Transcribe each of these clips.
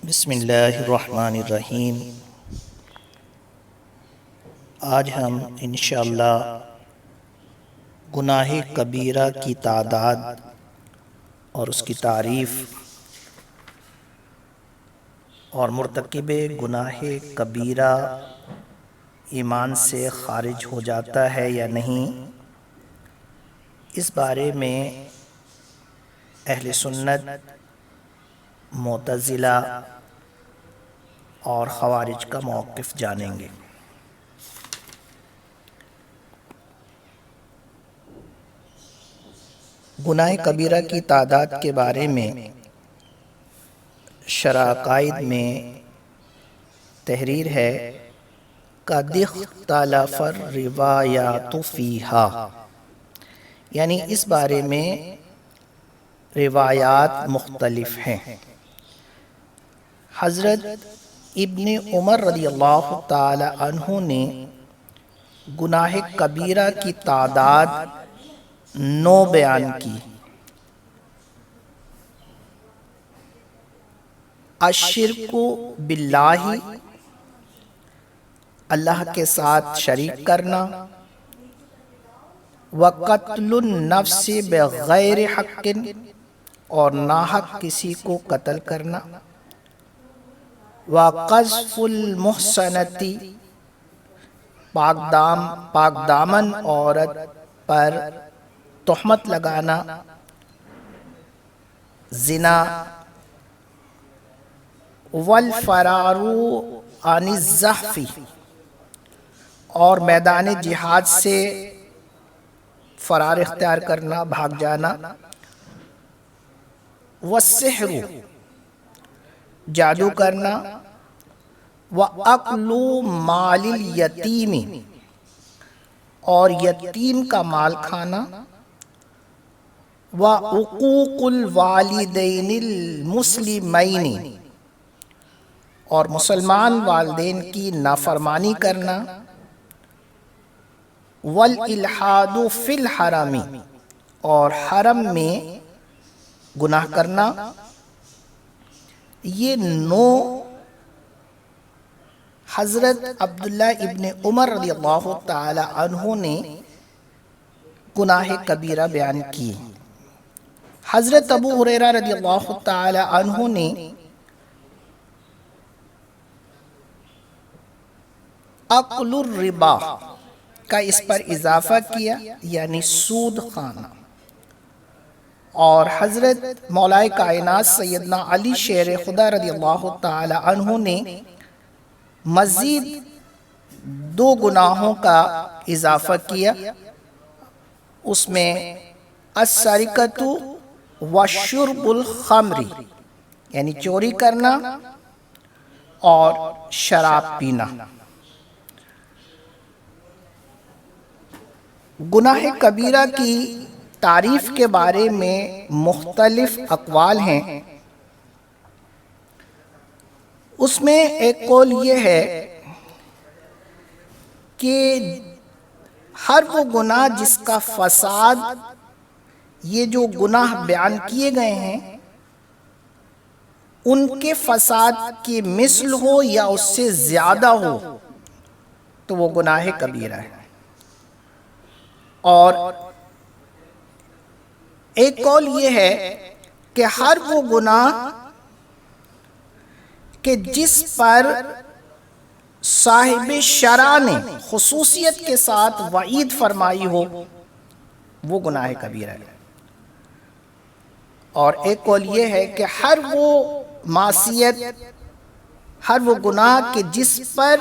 بسم اللہ الرحمن الرحیم۔ آج ہم انشاءاللہ گناہ کبیرہ کی تعداد اور اس کی تعریف اور مرتکب گناہ کبیرہ ایمان سے خارج ہو جاتا ہے یا نہیں، اس بارے میں اہل سنت، معتزلہ اور خوارج کا موقف جانیں گے۔ گناہ کبیرہ کی تعداد کے بارے میں شرح عقائد میں تحریر ہے قد اختلف الروایات فیہا، یعنی اس بارے میں روایات مختلف ہیں۔ حضرت ابن عمر رضی اللہ تعالی عنہ نے گناہ کبیرہ کی تعداد 9 بیان کی۔ الشرک باللہ، اللہ کے ساتھ شریک کرنا، وقتل النفس بغیر حق، اور ناحق کسی کو قتل کرنا، وقذف المحصنۃ، پاک دامن عورت پر تہمت لگانا، زنا، والفرار عن الزحف، اور میدان جہاد سے فرار اختیار کرنا، بھاگ جانا، والسحر، جادو کرنا، وَأَكْلُ مَالِ الْيَتِيمِ، اور یتیم کا مال کھانا، وَعُقُوقُ الْوَالِدَيْنِ الْمُسْلِمَيْنِ، اور مسلمان والدین کی نافرمانی کرنا، وَالْإِلْحَادُ فِي الْحَرَمِ، اور حرم میں گناہ کرنا۔ یہ 9 حضرت عبداللہ ابن عمر رضی اللہ تعالی عنہ نے گناہ کبیرہ بیان کی۔ حضرت ابو ہریرہ رضی اللہ تعالی عنہ نے اکل الربا کا اس پر اضافہ کیا، یعنی سود خانہ۔ اور حضرت مولا کائنات سیدنا علی شیر خدا رضی اللہ تعالی عنہ نے مزید 2 گناہوں کا اضافہ کیا، اس میں السرقۃ وشرب الخمر، یعنی چوری کرنا اور شراب پینا۔ گناہ کبیرہ کی تعریف کے بارے میں مختلف اقوال ہیں۔ اس میں ایک قول یہ ہے کہ ہر وہ گناہ جس کا فساد، یہ جو گناہ بیان کیے گئے ہیں، ان کے فساد کی مثل ہو یا اس سے زیادہ ہو تو وہ گناہ کبیرہ ہے۔ اور ایک قول یہ ہے کہ ہر وہ گناہ کہ جس پر صاحب شرع نے خصوصیت کے ساتھ وعید فرمائی ہو وہ گناہ کبیرہ ہے۔ اور ایک قول یہ ہے کہ ہر وہ معصیت، ہر وہ گناہ کہ جس پر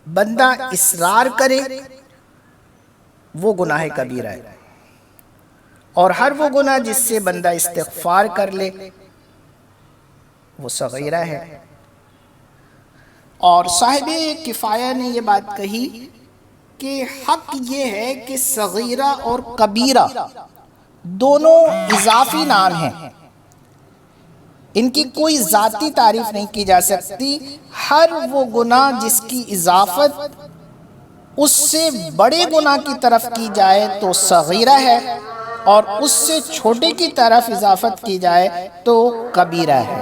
بندہ اصرار کرے وہ گناہ کبیرہ ہے، اور ہر وہ گناہ جس سے بندہ استغفار کر لے وہ صغیرہ ہے۔ اور صاحب کفایہ نے یہ بات کہی کہ حق یہ ہے کہ صغیرہ اور کبیرہ دونوں اضافی نام ہیں، ان کی کوئی ذاتی تعریف نہیں کی جا سکتی۔ ہر وہ گناہ جس کی اضافت اس سے بڑے گناہ کی طرف کی جائے تو صغیرہ ہے، اور اس سے چھوٹے کی طرف اضافت کی جائے تو کبیرہ ہے۔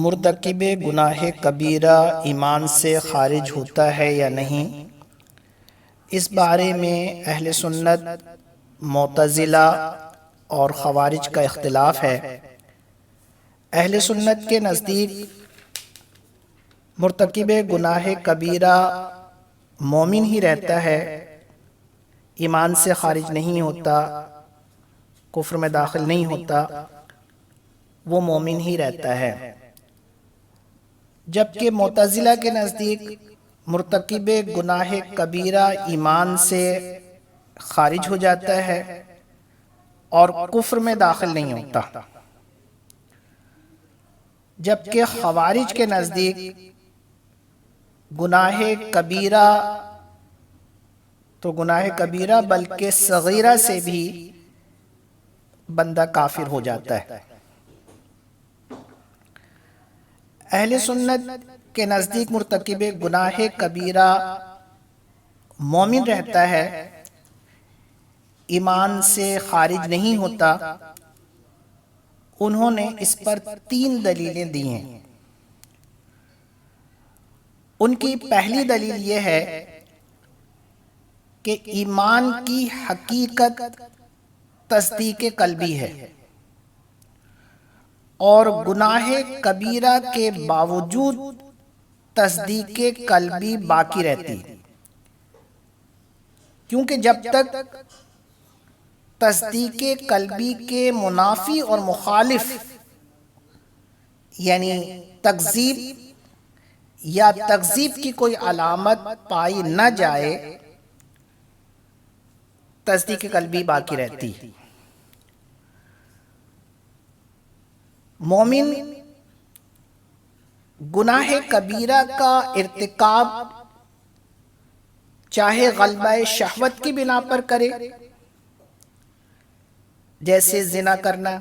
مرتکب گناہ کبیرہ ایمان سے خارج ہوتا ہے یا نہیں، اس بارے میں اہل سنت، معتزلہ اور خوارج کا اختلاف ہے۔ اہل سنت کے نزدیک مرتکب گناہ کبیرہ مومن ہی رہتا ہے، ایمان سے خارج نہیں ہوتا، کفر میں داخل نہیں ہوتا، وہ مومن ہی رہتا ہے۔ جبکہ معتزلہ کے نزدیک مرتکب گناہ کبیرہ ایمان سے خارج ہو جاتا ہے اور کفر میں داخل نہیں ہوتا۔ جبکہ خوارج کے نزدیک گناہ کبیرہ تو گناہ کبیرہ بلکہ صغیرہ سے بھی بندہ کافر ہو جاتا ہے۔ اہل سنت کے نزدیک مرتکب گناہ کبیرہ مومن رہتا ہے، ایمان سے خارج نہیں ہوتا۔ انہوں نے اس پر 3 دلیلیں دی ہیں۔ ان کی پہلی دلیل یہ ہے کہ ایمان کی حقیقت تصدیق قلبی ہے اور گناہ کبیرہ کے باوجود تصدیق قلبی باقی رہتی ہے، کیونکہ جب تک تصدیق قلبی کے منافی اور مخالف یعنی تکذیب یا تکذیب کی کوئی علامت پائی نہ جائے، تصدیق قلبی باقی رہتی ہے۔ مومن گناہ کبیرہ کا ارتکاب چاہے غلبہ شہوت کی بنا پر کرے، جیسے زنا کرنا،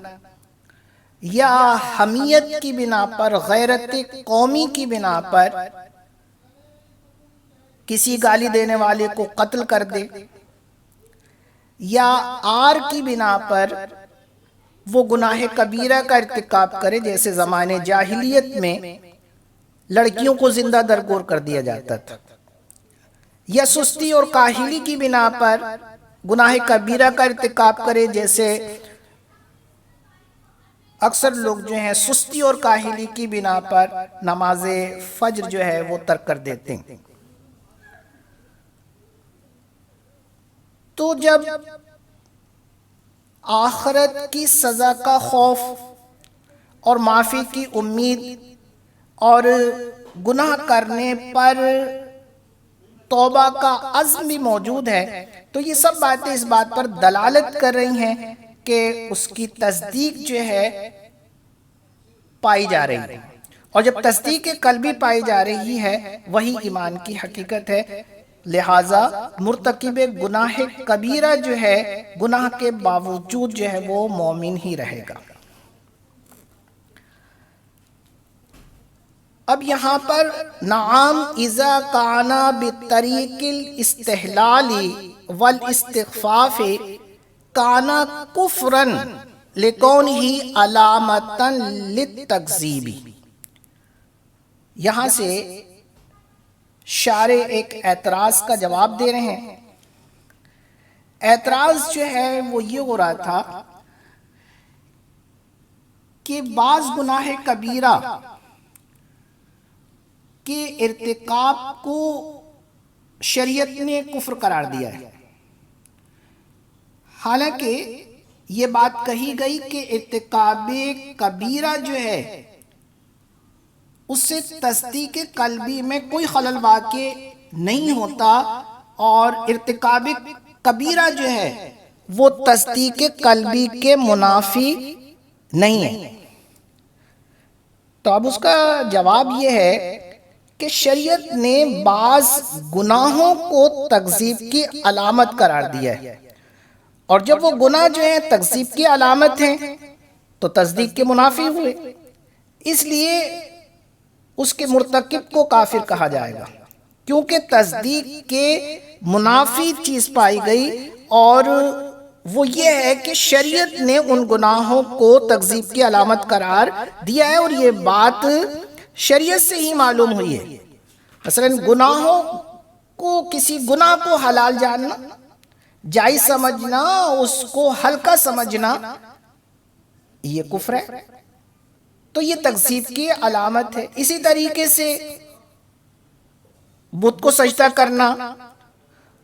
یا حمیت کی بنا پر، غیرت قومی کی بنا پر کسی گالی دینے والے کو قتل کر دے، یا آر کی بنا پر وہ گناہ کبیرہ کا ارتکاب کرے، جیسے زمانے جاہلیت میں لڑکیوں کو زندہ درگور کر دیا جاتا تھا، یا سستی اور کاہلی کی بنا پر گناہ کبیرہ کا ارتکاب کرے، جیسے اکثر لوگ جو ہیں سستی اور کاہلی کی بنا پر نماز فجر جو ہے وہ ترک کر دیتے ہیں۔ تو جب آخرت کی سزا کا خوف اور معافی کی امید اور گناہ کرنے پر توبہ کا عزم بھی موجود ہے، تو یہ سب باتیں اس بات پر دلالت کر رہی ہیں کہ اس کی تصدیق جو ہے پائی جا رہی ہے، اور جب تصدیق قلبی پائی جا رہی ہے وہی ایمان کی حقیقت ہے۔ لہٰذا مرتکب گناہ کبیرہ جو ہے گناہ کے باوجود جو ہے وہ مومن ہی رہے گا۔ اب یہاں پر نعم اذا کان بطریق الاستحلال والاستخفاف کان کفرا لکونہ علامتا للتکذیب۔ یہاں سے شارح ایک اعتراض کا جواب دے رہے ہیں۔ اعتراض جو ہے وہ یہ ہو رہا تھا کہ بعض گناہ کبیرہ کے ارتکاب کو شریعت نے کفر قرار دیا ہے، حالانکہ یہ بات کہی گئی کہ ارتکاب کبیرہ جو ہے اس سے تصدیق قلبی میں کوئی خلل واقع نہیں ہوتا، اور ارتکاب کبیرہ جو ہے وہ تصدیق قلبی کے منافی نہیں ہے۔ تو اب اس کا جواب یہ ہے کہ شریعت نے بعض گناہوں کو تکذیب کی علامت قرار دیا ہے، اور جب وہ گناہ جو ہیں تکذیب کی علامت ہیں تو تصدیق کے منافی ہوئے، اس لیے اس کے مرتکب کو کافر کہا جائے گا، کیونکہ تصدیق کے منافی چیز پائی گئی اور وہ یہ ہے کہ شریعت نے ان گناہوں کو تکذیب کی علامت قرار دیا ہے، اور یہ بات شریعت سے ہی معلوم ہوئی ہے۔ مثلا گناہوں کو، کسی گناہ کو حلال جاننا، جائز سمجھنا، اس کو ہلکا سمجھنا، یہ کفر ہے، تو یہ تکذیب کی علامت ہے۔ اسی طریقے سے بت کو سجدہ کرنا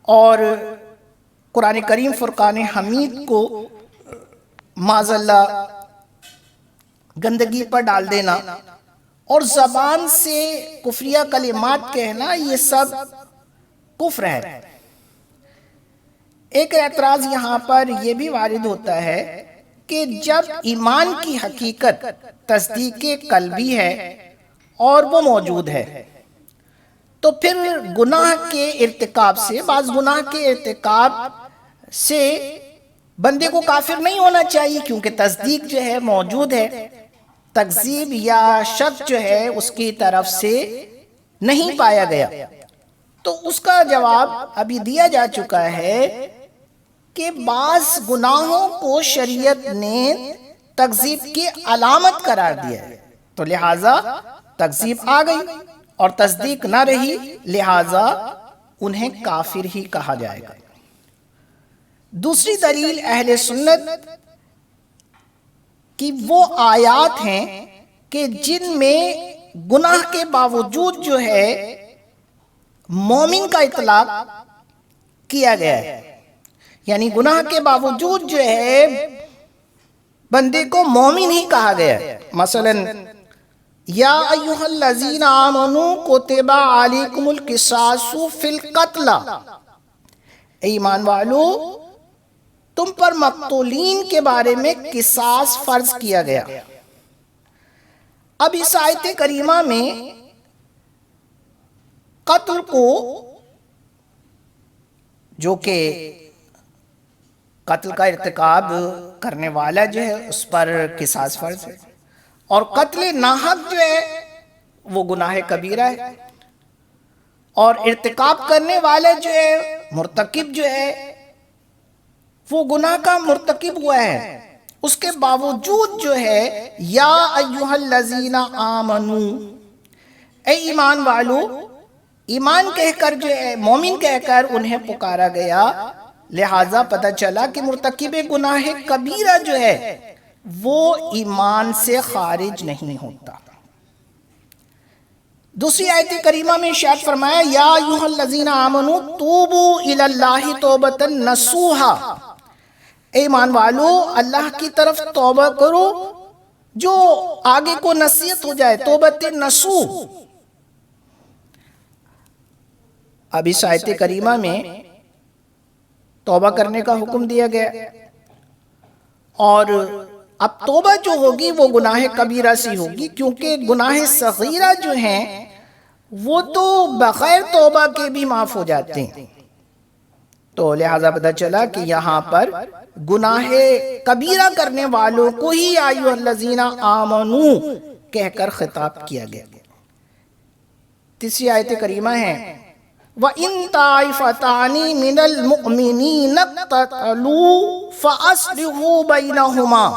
اور قرآن کریم فرقان حمید کو معاذ اللہ گندگی پر ڈال دینا اور زبان سے کفریہ کلمات کہنا، یہ سب کفر ہے۔ ایک اعتراض یہاں پر یہ بھی وارد ہوتا ہے کہ جب ایمان کی حقیقت تصدیق قلبی ہے اور وہ موجود ہے، تو پھر گناہ کے ارتکاب سے، بعض گناہ کے ارتکاب سے بندے کو کافر نہیں ہونا چاہیے، کیونکہ تصدیق جو ہے موجود ہے، تکذیب یا شک جو ہے اس کی طرف سے نہیں پایا گیا۔ تو اس کا جواب ابھی دیا جا چکا ہے کہ بعض گناہوں کو شریعت نے تکذیب کی علامت قرار دیا ہے، تو لہٰذا تکذیب آ گئی اور تصدیق نہ رہی، لہٰذا انہیں کافر ہی کہا جائے گا۔ دوسری دلیل اہل سنت کی وہ آیات ہیں کہ جن میں گناہ کے باوجود جو ہے مومن کا اطلاق کیا گیا ہے، یعنی گناہ کے باوجود جو ہے بندے کو مومن ہی کہا گیا ہے۔ مثلا یا ایھا الذین آمنوا کتب علیکم القصاص فی القتل، اے ایمان والو تم پر مقتولین کے بارے میں قصاص فرض کیا گیا۔ اب اس آیت کریمہ میں قتل کو، جو کہ قتل کا ارتکاب کرنے والا جو ہے اس پر قصاص فرض ہے، اور قتل ناحق جو ہے وہ گناہ کبیرہ ہے، اور ارتکاب کرنے والا جو ہے مرتکب جو ہے وہ گناہ کا مرتکب ہوا ہے، اس کے باوجود جو ہے یا ایھا الذین آمنوا، اے ایمان والو، ایمان کہہ کر جو ہے مومن کہہ کر انہیں پکارا گیا، لہٰذا پتہ چلا کہ مرتکب گناہ کبیرہ جو ہے وہ ایمان سے خارج نہیں ہوتا۔ دوسری آیت کریمہ میں ارشاد فرمایا یا ایھا الذین آمنوا توبوا الی اللہ توبۃ نصوحا، اے ایمان والو اللہ کی طرف توبہ کرو جو آگے کو نصیحت ہو جائے، توبۃ نصوح۔ اب اس آیت کریمہ میں توبہ کرنے کا حکم دیا گیا، اور اب توبہ جو ہوگی وہ گناہ کبیرہ سے ہوگی، کیونکہ گناہ صغیرہ جو ہیں وہ تو بغیر توبہ کے بھی معاف ہو جاتے ہیں، تو لہٰذا پتہ چلا کہ یہاں پر گناہ کبیرہ کرنے والوں کو ہی یا ایھا الذین آمنوا کہہ کر خطاب کیا گیا۔ تیسری آیت کریمہ ہے وَإِن طَائِفَتَانِ مِنَ الْمُؤْمِنِينَ اقْتَتَلُوا فَأَصْلِحُوا بَيْنَهُمَا،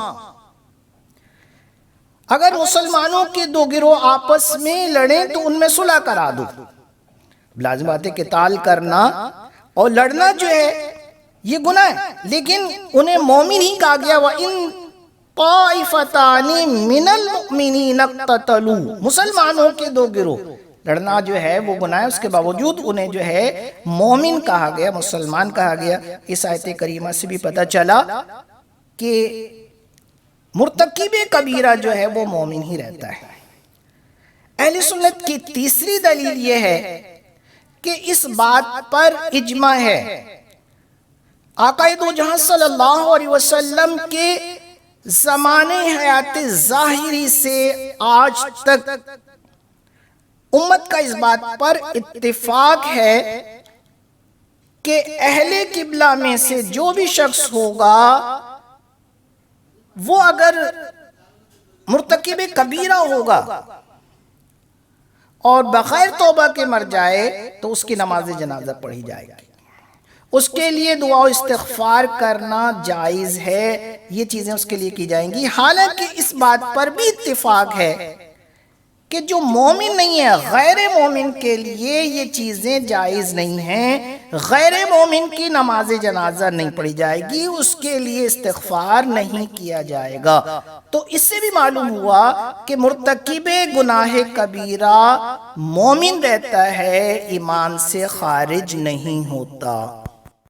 اگر مسلمانوں کے دو گروہ آپس میں لڑیں تو ان میں صلح کرا دو۔ لازم بات ہے قتال کرنا اور لڑنا جو ہے یہ گناہ ہے، لیکن انہیں مومن ہی کہا گیا وَإِن طَائِفَتَانِ مِنَ الْمُؤْمِنِينَ اقْتَتَلُوا، مسلمانوں کے دو گروہ لڑنا جو ہے وہ گناہ ہے، اس کے باوجود انہیں جو ہے مومن کہا گیا، مسلمان کہا گیا۔ اس آیت کریمہ سے بھی پتہ چلا کہ مرتکب کبیرہ جو ہے وہ مومن ہی رہتا ہے۔ اہل سنت کی تیسری دلیل یہ ہے کہ اس بات پر اجماع ہے، آقا دو جہاں صلی اللہ علیہ وسلم کے زمانے حیات ظاہری سے آج تک امت کا اس بات پر اتفاق ہے کہ اہل قبلہ میں سے جو بھی شخص ہوگا وہ اگر مرتکب کبیرہ ہوگا اور بغیر توبہ کے مر جائے تو اس کی نماز جنازہ پڑھی جائے گی، اس کے لیے دعا و استغفار کرنا جائز ہے، یہ چیزیں اس کے لیے کی جائیں گی۔ حالانکہ اس بات پر بھی اتفاق ہے کہ جو مومن نہیں ہے، غیر مومن کے لیے یہ چیزیں جائز نہیں ہیں۔ غیر مومن کی نماز جنازہ نہیں پڑھی جائے گی، اس کے لیے استغفار نہیں کیا جائے گا۔ تو اس سے بھی معلوم ہوا کہ مرتکب گناہ کبیرہ مومن رہتا ہے، ایمان سے خارج نہیں ہوتا۔